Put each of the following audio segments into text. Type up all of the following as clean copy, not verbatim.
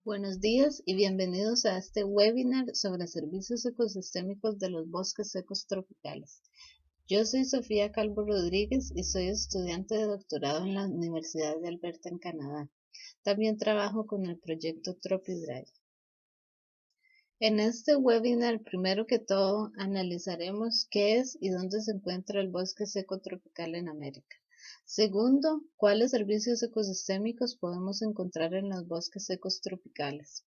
Buenos días y bienvenidos a este webinar sobre servicios ecosistémicos de los bosques secos tropicales. Yo soy Sofía Calvo Rodríguez y soy estudiante de doctorado en la Universidad de Alberta en Canadá. También trabajo con el proyecto TropiDrive. En este webinar, primero que todo, analizaremos qué es y dónde se encuentra el bosque seco tropical en América. Segundo, cuáles servicios ecosistémicos podemos encontrar en los bosques secos tropicales.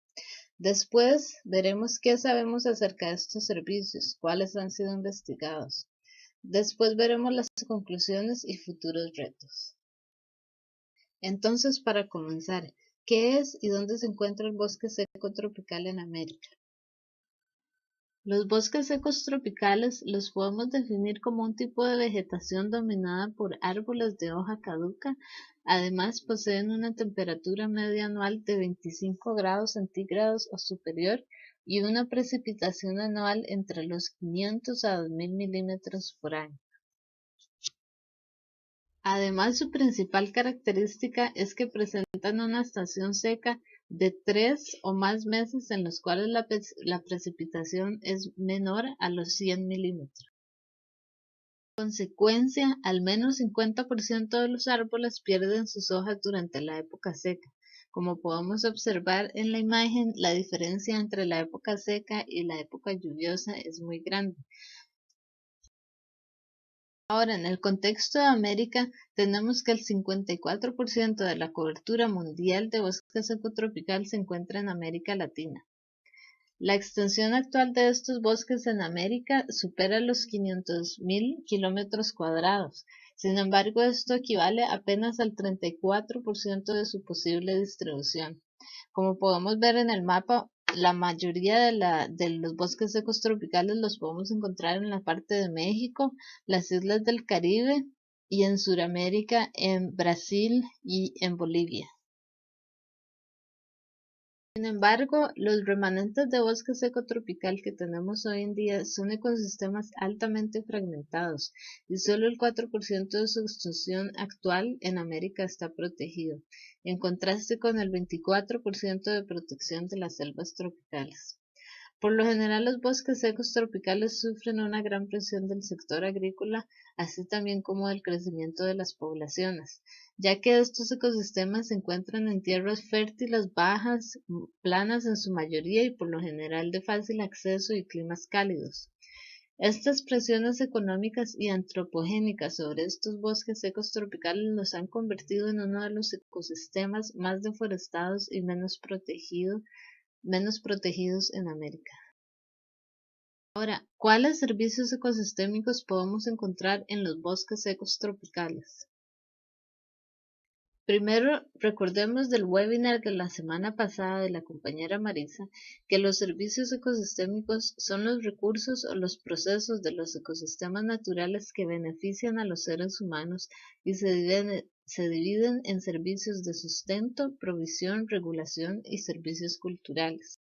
Después veremos qué sabemos acerca de estos servicios, cuáles han sido investigados. Después veremos las conclusiones y futuros retos. Entonces, para comenzar, ¿qué es y dónde se encuentra el bosque seco tropical en América? Los bosques secos tropicales los podemos definir como un tipo de vegetación dominada por árboles de hoja caduca. Además, poseen una temperatura media anual de 25 grados centígrados o superior y una precipitación anual entre los 500 a 2000 milímetros por año. Además, su principal característica es que presentan una estación seca de 3 o más meses en los cuales la precipitación es menor a los 100 milímetros. En consecuencia, al menos 50% de los árboles pierden sus hojas durante la época seca. Como podemos observar en la imagen, la diferencia entre la época seca y la época lluviosa es muy grande. Ahora, en el contexto de América, tenemos que el 54% de la cobertura mundial de bosque seco tropical se encuentra en América Latina. La extensión actual de estos bosques en América supera los 500.000 kilómetros cuadrados. Sin embargo, esto equivale apenas al 34% de su posible distribución. Como podemos ver en el mapa, la mayoría de los bosques secos tropicales los podemos encontrar en la parte de México, las islas del Caribe y en Sudamérica, en Brasil y en Bolivia. Sin embargo, los remanentes de bosque seco tropical que tenemos hoy en día son ecosistemas altamente fragmentados y solo el 4% de su extensión actual en América está protegido, en contraste con el 24% de protección de las selvas tropicales. Por lo general, los bosques secos tropicales sufren una gran presión del sector agrícola, así también como del crecimiento de las poblaciones, ya que estos ecosistemas se encuentran en tierras fértiles bajas, planas en su mayoría y por lo general de fácil acceso y climas cálidos. Estas presiones económicas y antropogénicas sobre estos bosques secos tropicales los han convertido en uno de los ecosistemas más deforestados y menos protegidos en América. Ahora, ¿cuáles servicios ecosistémicos podemos encontrar en los bosques secos tropicales? Primero, recordemos del webinar de la semana pasada de la compañera Marisa que los servicios ecosistémicos son los recursos o los procesos de los ecosistemas naturales que benefician a los seres humanos y se dividen en servicios de sustento, provisión, regulación y servicios culturales.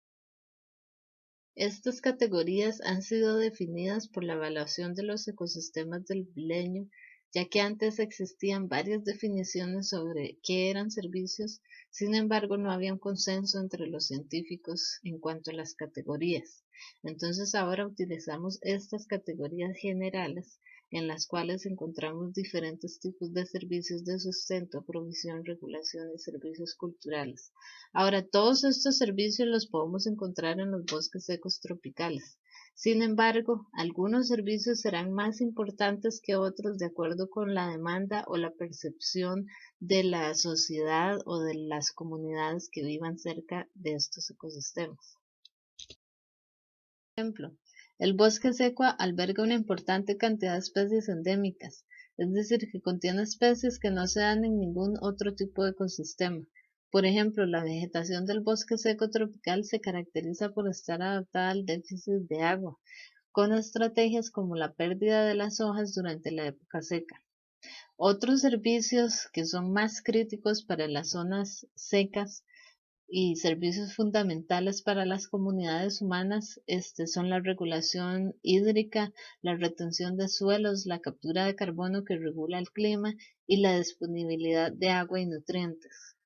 Estas categorías han sido definidas por la evaluación de los ecosistemas del milenio, ya que antes existían varias definiciones sobre qué eran servicios, sin embargo no había un consenso entre los científicos en cuanto a las categorías. Entonces ahora utilizamos estas categorías generales en las cuales encontramos diferentes tipos de servicios de sustento, provisión, regulación y servicios culturales. Ahora, todos estos servicios los podemos encontrar en los bosques secos tropicales. Sin embargo, algunos servicios serán más importantes que otros de acuerdo con la demanda o la percepción de la sociedad o de las comunidades que vivan cerca de estos ecosistemas. Por ejemplo, el bosque seco alberga una importante cantidad de especies endémicas, es decir, que contiene especies que no se dan en ningún otro tipo de ecosistema. Por ejemplo, la vegetación del bosque seco tropical se caracteriza por estar adaptada al déficit de agua, con estrategias como la pérdida de las hojas durante la época seca. Otros servicios que son más críticos para las zonas secas y servicios fundamentales para las comunidades humanas son la regulación hídrica, la retención de suelos, la captura de carbono que regula el clima y la disponibilidad de agua y nutrientes.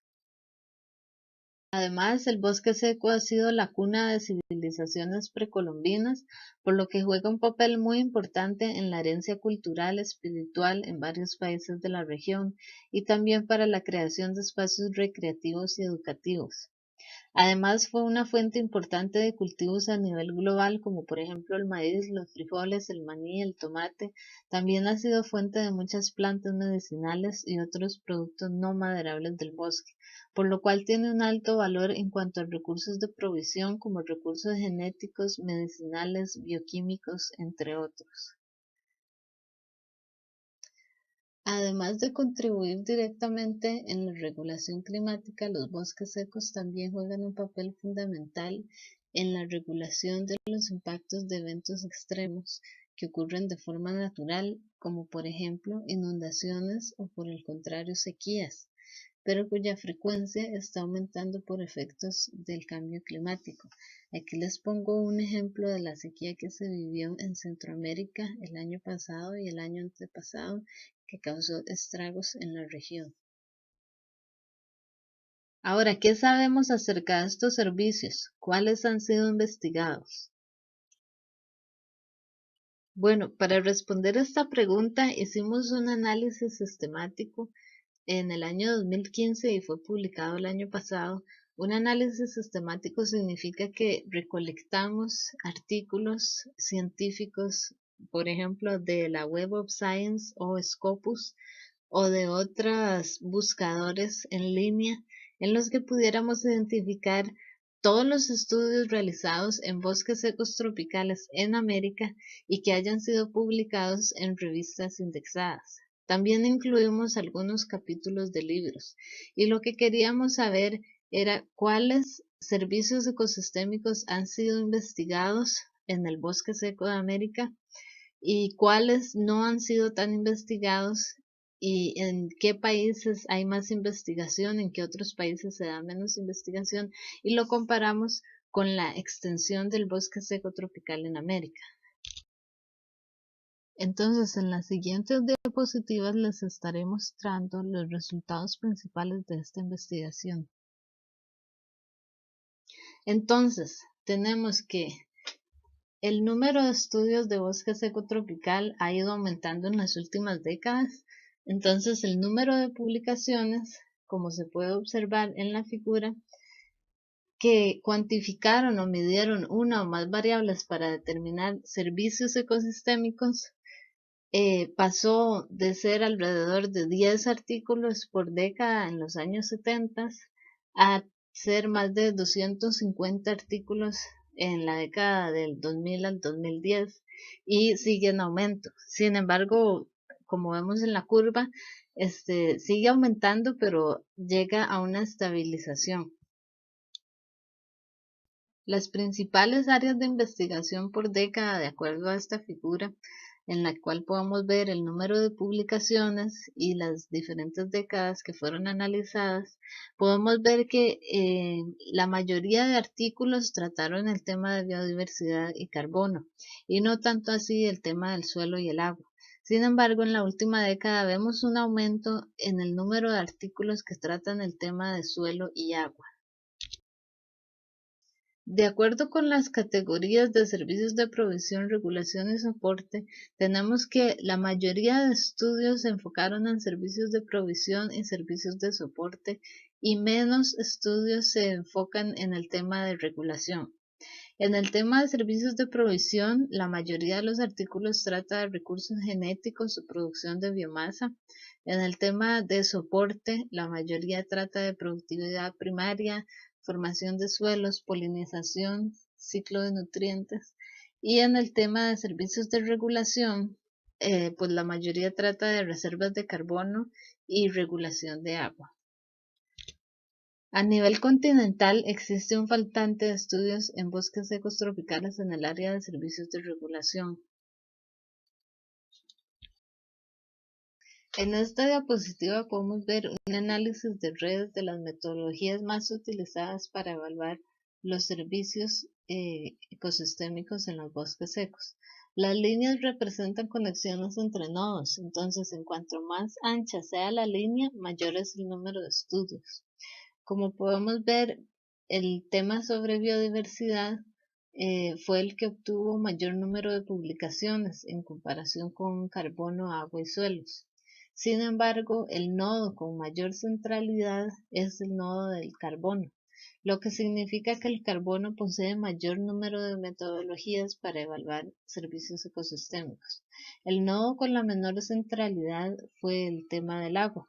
Además, el bosque seco ha sido la cuna de civilizaciones precolombinas, por lo que juega un papel muy importante en la herencia cultural, espiritual en varios países de la región y también para la creación de espacios recreativos y educativos. Además, fue una fuente importante de cultivos a nivel global, como por ejemplo el maíz, los frijoles, el maní, el tomate. También ha sido fuente de muchas plantas medicinales y otros productos no maderables del bosque, por lo cual tiene un alto valor en cuanto a recursos de provisión, como recursos genéticos, medicinales, bioquímicos, entre otros. Además de contribuir directamente en la regulación climática, los bosques secos también juegan un papel fundamental en la regulación de los impactos de eventos extremos que ocurren de forma natural, como por ejemplo inundaciones o por el contrario sequías, pero cuya frecuencia está aumentando por efectos del cambio climático. Aquí les pongo un ejemplo de la sequía que se vivió en Centroamérica el año pasado y el año antepasado, que causó estragos en la región. Ahora, ¿qué sabemos acerca de estos servicios? ¿Cuáles han sido investigados? Bueno, para responder esta pregunta hicimos un análisis sistemático en el año 2015 y fue publicado el año pasado. Un análisis sistemático significa que recolectamos artículos científicos, por ejemplo, de la Web of Science o Scopus o de otros buscadores en línea en los que pudiéramos identificar todos los estudios realizados en bosques secos tropicales en América y que hayan sido publicados en revistas indexadas. También incluimos algunos capítulos de libros y lo que queríamos saber era cuáles servicios ecosistémicos han sido investigados en el bosque seco de América y cuáles no han sido tan investigados y en qué países hay más investigación, en qué otros países se da menos investigación y lo comparamos con la extensión del bosque seco tropical en América. Entonces, en las siguientes diapositivas les estaré mostrando los resultados principales de esta investigación. Entonces, tenemos que el número de estudios de bosque seco tropical ha ido aumentando en las últimas décadas. Entonces, el número de publicaciones, como se puede observar en la figura, que cuantificaron o midieron una o más variables para determinar servicios ecosistémicos, pasó de ser alrededor de 10 artículos por década en los años 70 a ser más de 250 artículos en la década del 2000 al 2010 y sigue en aumento. Sin embargo, como vemos en la curva, sigue aumentando, pero llega a una estabilización. Las principales áreas de investigación por década, de acuerdo a esta figura, en la cual podemos ver el número de publicaciones y las diferentes décadas que fueron analizadas, podemos ver que la mayoría de artículos trataron el tema de biodiversidad y carbono, y no tanto así el tema del suelo y el agua. Sin embargo, en la última década vemos un aumento en el número de artículos que tratan el tema de suelo y agua. De acuerdo con las categorías de servicios de provisión, regulación y soporte, tenemos que la mayoría de estudios se enfocaron en servicios de provisión y servicios de soporte y menos estudios se enfocan en el tema de regulación. En el tema de servicios de provisión, la mayoría de los artículos trata de recursos genéticos o producción de biomasa. En el tema de soporte, la mayoría trata de productividad primaria, formación de suelos, polinización, ciclo de nutrientes. Y en el tema de servicios de regulación, pues la mayoría trata de reservas de carbono y regulación de agua. A nivel continental existe un faltante de estudios en bosques secos tropicales en el área de servicios de regulación. En esta diapositiva podemos ver un análisis de redes de las metodologías más utilizadas para evaluar los servicios ecosistémicos en los bosques secos. Las líneas representan conexiones entre nodos, entonces en cuanto más ancha sea la línea, mayor es el número de estudios. Como podemos ver, el tema sobre biodiversidad fue el que obtuvo mayor número de publicaciones en comparación con carbono, agua y suelos. Sin embargo, el nodo con mayor centralidad es el nodo del carbono, lo que significa que el carbono posee mayor número de metodologías para evaluar servicios ecosistémicos. El nodo con la menor centralidad fue el tema del agua,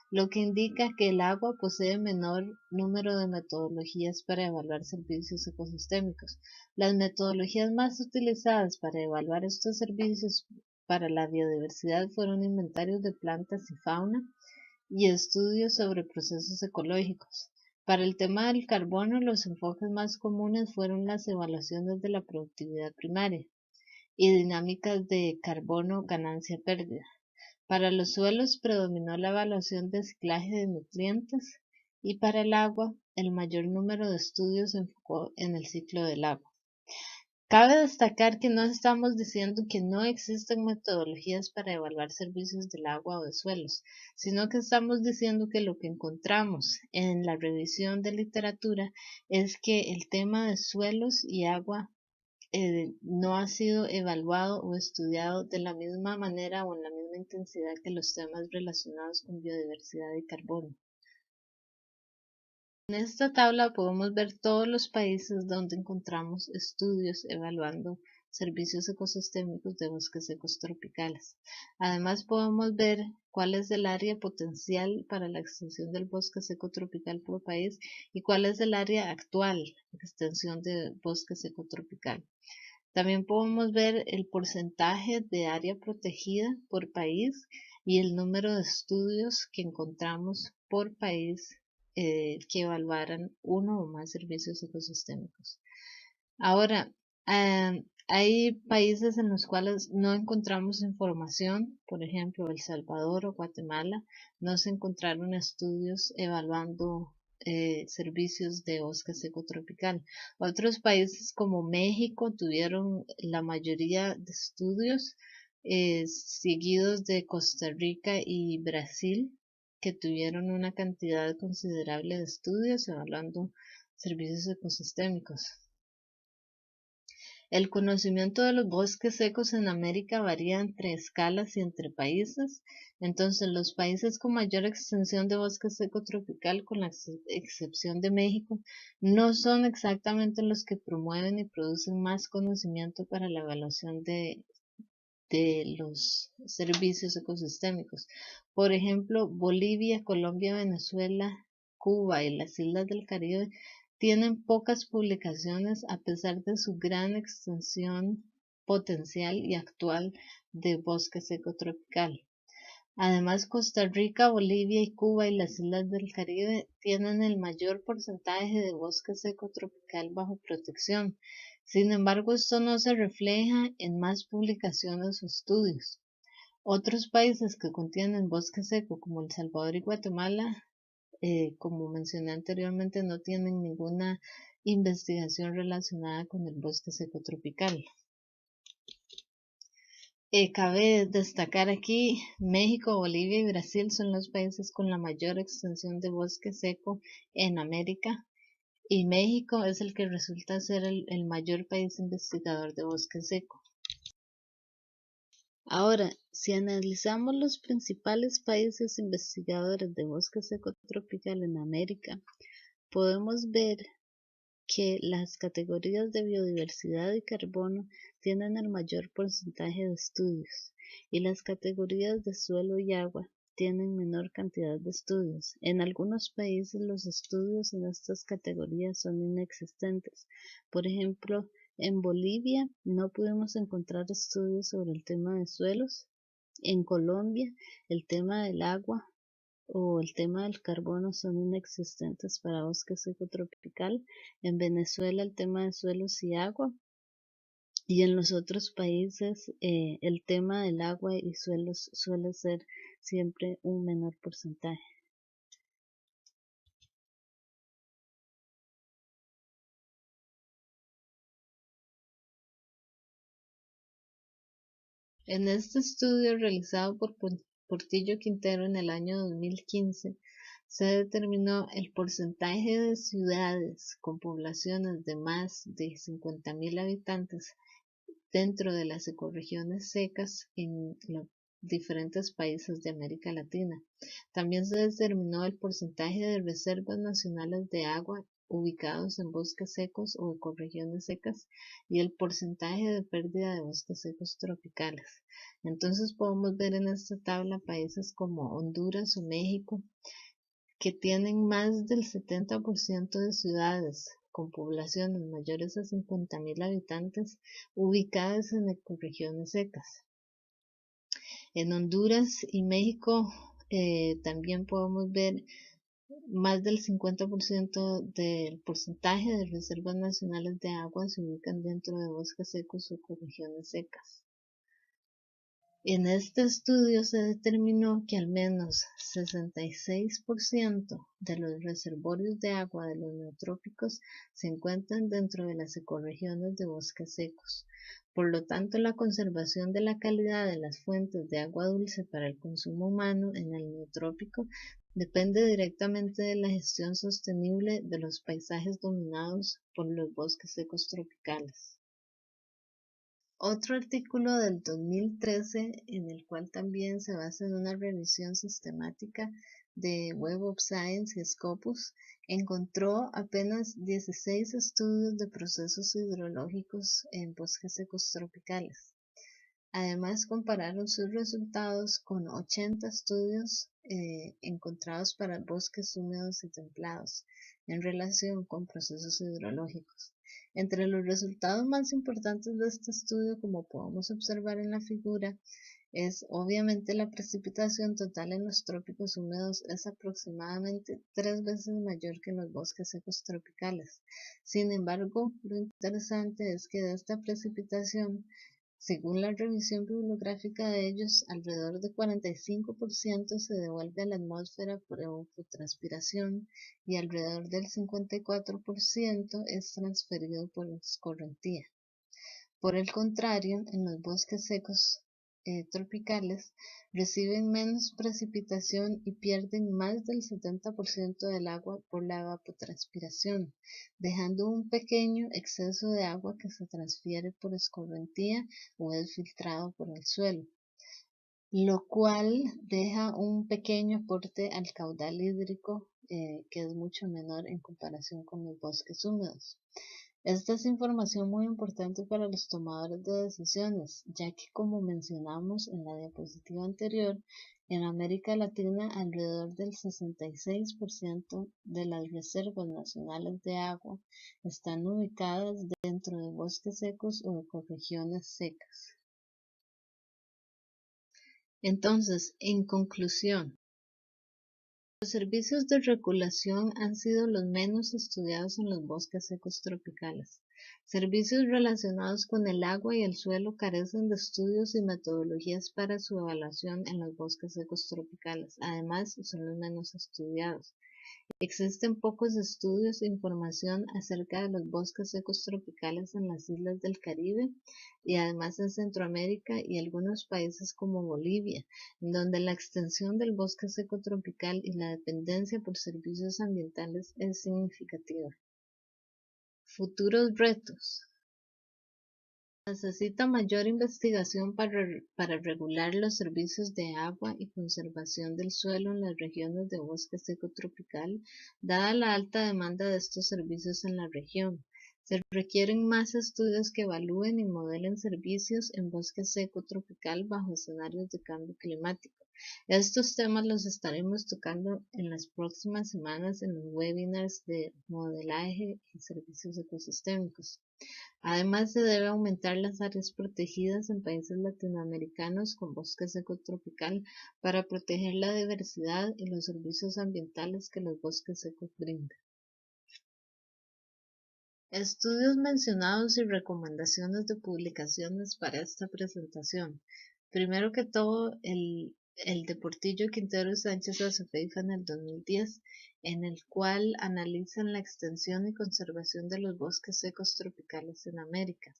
lo que indica que el agua posee menor número de metodologías para evaluar servicios ecosistémicos. Las metodologías más utilizadas para evaluar estos servicios para la biodiversidad fueron inventarios de plantas y fauna y estudios sobre procesos ecológicos. Para el tema del carbono, los enfoques más comunes fueron las evaluaciones de la productividad primaria y dinámicas de carbono ganancia-pérdida. Para los suelos predominó la evaluación de ciclaje de nutrientes y para el agua el mayor número de estudios se enfocó en el ciclo del agua. Cabe destacar que no estamos diciendo que no existen metodologías para evaluar servicios del agua o de suelos, sino que estamos diciendo que lo que encontramos en la revisión de literatura es que el tema de suelos y agua no ha sido evaluado o estudiado de la misma manera o en la misma intensidad que los temas relacionados con biodiversidad y carbono. En esta tabla podemos ver todos los países donde encontramos estudios evaluando servicios ecosistémicos de bosques secos tropicales. Además podemos ver cuál es el área potencial para la extensión del bosque seco tropical por país y cuál es el área actual de extensión de bosque seco tropical. También podemos ver el porcentaje de área protegida por país y el número de estudios que encontramos por país que evaluaran uno o más servicios ecosistémicos. Ahora, hay países en los cuales no encontramos información, por ejemplo, El Salvador o Guatemala, no se encontraron estudios evaluando servicios de bosque seco tropical. Otros países como México tuvieron la mayoría de estudios, seguidos de Costa Rica y Brasil, que tuvieron una cantidad considerable de estudios evaluando servicios ecosistémicos. El conocimiento de los bosques secos en América varía entre escalas y entre países. Entonces, los países con mayor extensión de bosque seco tropical, con la excepción de México, no son exactamente los que promueven y producen más conocimiento para la evaluación de los servicios ecosistémicos. Por ejemplo, Bolivia, Colombia, Venezuela, Cuba y las islas del Caribe tienen pocas publicaciones a pesar de su gran extensión potencial y actual de bosque seco tropical. Además, Costa Rica, Bolivia y Cuba y las islas del Caribe tienen el mayor porcentaje de bosque seco tropical bajo protección. Sin embargo, esto no se refleja en más publicaciones o estudios. Otros países que contienen bosque seco, como El Salvador y Guatemala, como mencioné anteriormente, no tienen ninguna investigación relacionada con el bosque seco tropical. Cabe destacar aquí, México, Bolivia y Brasil son los países con la mayor extensión de bosque seco en América, y México es el que resulta ser el mayor país investigador de bosque seco. Ahora, si analizamos los principales países investigadores de bosque seco tropical en América, podemos ver que las categorías de biodiversidad y carbono tienen el mayor porcentaje de estudios y las categorías de suelo y agua tienen menor cantidad de estudios. En algunos países los estudios en estas categorías son inexistentes. Por ejemplo, en Bolivia no pudimos encontrar estudios sobre el tema de suelos. En Colombia, el tema del agua o el tema del carbono son inexistentes para bosque seco tropical. En Venezuela el tema de suelos y agua. Y en los otros países el tema del agua y suelos suele ser siempre un menor porcentaje. En este estudio realizado por Portillo Quintero en el año 2015, se determinó el porcentaje de ciudades con poblaciones de más de 50.000 habitantes dentro de las ecorregiones secas en los diferentes países de América Latina. También se determinó el porcentaje de reservas nacionales de agua ubicados en bosques secos o ecorregiones secas y el porcentaje de pérdida de bosques secos tropicales. Entonces podemos ver en esta tabla países como Honduras o México que tienen más del 70% de ciudades con poblaciones mayores a 50.000 habitantes ubicadas en ecorregiones secas. En Honduras y México también podemos ver más del 50% del porcentaje de reservas nacionales de agua se ubican dentro de bosques secos o ecorregiones secas. En este estudio se determinó que al menos 66% de los reservorios de agua de los neotrópicos se encuentran dentro de las ecorregiones de bosques secos. Por lo tanto, la conservación de la calidad de las fuentes de agua dulce para el consumo humano en el neotrópico depende directamente de la gestión sostenible de los paisajes dominados por los bosques secos tropicales. Otro artículo del 2013, en el cual también se basa en una revisión sistemática de Web of Science y Scopus, encontró apenas 16 estudios de procesos hidrológicos en bosques secos tropicales. Además, compararon sus resultados con 80 estudios encontrados para bosques húmedos y templados en relación con procesos hidrológicos. Entre los resultados más importantes de este estudio, como podemos observar en la figura, es obviamente la precipitación total en los trópicos húmedos es aproximadamente 3 veces mayor que en los bosques secos tropicales. Sin embargo, lo interesante es que de esta precipitación, según la revisión bibliográfica de ellos, alrededor de 45% se devuelve a la atmósfera por evapotranspiración y alrededor del 54% es transferido por escorrentía. Por el contrario, en los bosques secos tropicales reciben menos precipitación y pierden más del 70% del agua por la evapotranspiración, dejando un pequeño exceso de agua que se transfiere por escorrentía o es filtrado por el suelo, lo cual deja un pequeño aporte al caudal hídrico que es mucho menor en comparación con los bosques húmedos. Esta es información muy importante para los tomadores de decisiones, ya que como mencionamos en la diapositiva anterior, en América Latina alrededor del 66% de las reservas nacionales de agua están ubicadas dentro de bosques secos o ecorregiones secas. Entonces, en conclusión, los servicios de regulación han sido los menos estudiados en los bosques secos tropicales. Servicios relacionados con el agua y el suelo carecen de estudios y metodologías para su evaluación en los bosques secos tropicales. Además, son los menos estudiados. Existen pocos estudios e información acerca de los bosques secos tropicales en las islas del Caribe y además en Centroamérica y algunos países como Bolivia, en donde la extensión del bosque seco tropical y la dependencia por servicios ambientales es significativa. Futuros retos. Necesita mayor investigación para regular los servicios de agua y conservación del suelo en las regiones de bosque seco tropical, dada la alta demanda de estos servicios en la región. Se requieren más estudios que evalúen y modelen servicios en bosque seco tropical bajo escenarios de cambio climático. Estos temas los estaremos tocando en las próximas semanas en los webinars de modelaje y servicios ecosistémicos. Además, se debe aumentar las áreas protegidas en países latinoamericanos con bosque seco tropical para proteger la diversidad y los servicios ambientales que los bosques secos brindan. Estudios mencionados y recomendaciones de publicaciones para esta presentación. Primero que todo, el de Portillo, Quintero y Sánchez Azofeifa en el 2010, en el cual analizan la extensión y conservación de los bosques secos tropicales en América.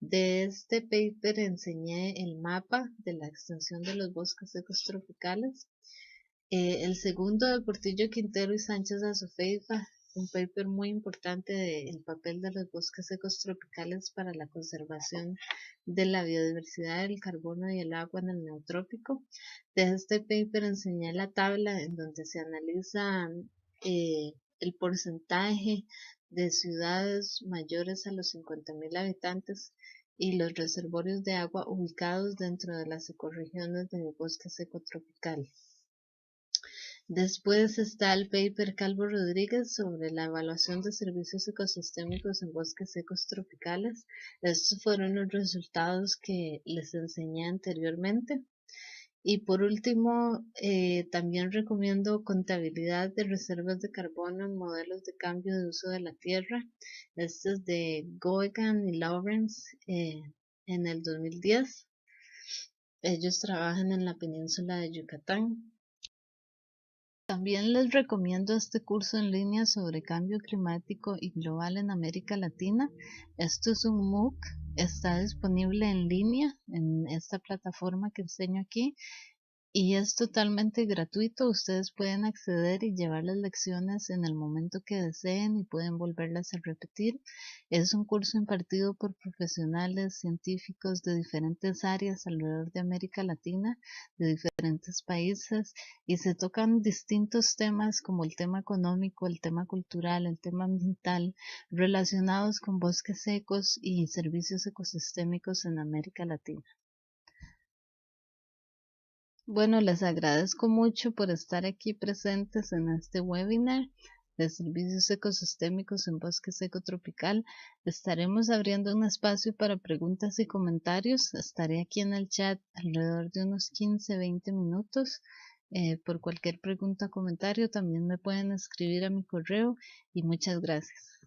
De este paper enseñé el mapa de la extensión de los bosques secos tropicales El segundo de Portillo Quintero y Sánchez Azofeifa, un paper muy importante del papel de los bosques secos tropicales para la conservación de la biodiversidad del carbono y el agua en el neotrópico. De este paper enseñé la tabla en donde se analiza el porcentaje de ciudades mayores a los 50.000 habitantes y los reservorios de agua ubicados dentro de las ecorregiones del bosque seco tropical. Después está el paper Calvo Rodríguez sobre la evaluación de servicios ecosistémicos en bosques secos tropicales. Estos fueron los resultados que les enseñé anteriormente. Y por último, también recomiendo contabilidad de reservas de carbono en modelos de cambio de uso de la tierra. Este es de Goegan y Lawrence en el 2010. Ellos trabajan en la península de Yucatán. También les recomiendo este curso en línea sobre cambio climático y global en América Latina. Esto es un MOOC, está disponible en línea en esta plataforma que enseño aquí y es totalmente gratuito. Ustedes pueden acceder y llevar las lecciones en el momento que deseen y pueden volverlas a repetir. Es un curso impartido por profesionales científicos de diferentes áreas alrededor de América Latina, de diferentes países, y se tocan distintos temas como el tema económico, el tema cultural, el tema ambiental, relacionados con bosques secos y servicios ecosistémicos en América Latina. Bueno, les agradezco mucho por estar aquí presentes en este webinar de servicios ecosistémicos en bosque seco tropical. Estaremos abriendo un espacio para preguntas y comentarios. Estaré aquí en el chat alrededor de unos 15-20 minutos. Por cualquier pregunta o comentario también me pueden escribir a mi correo y muchas gracias.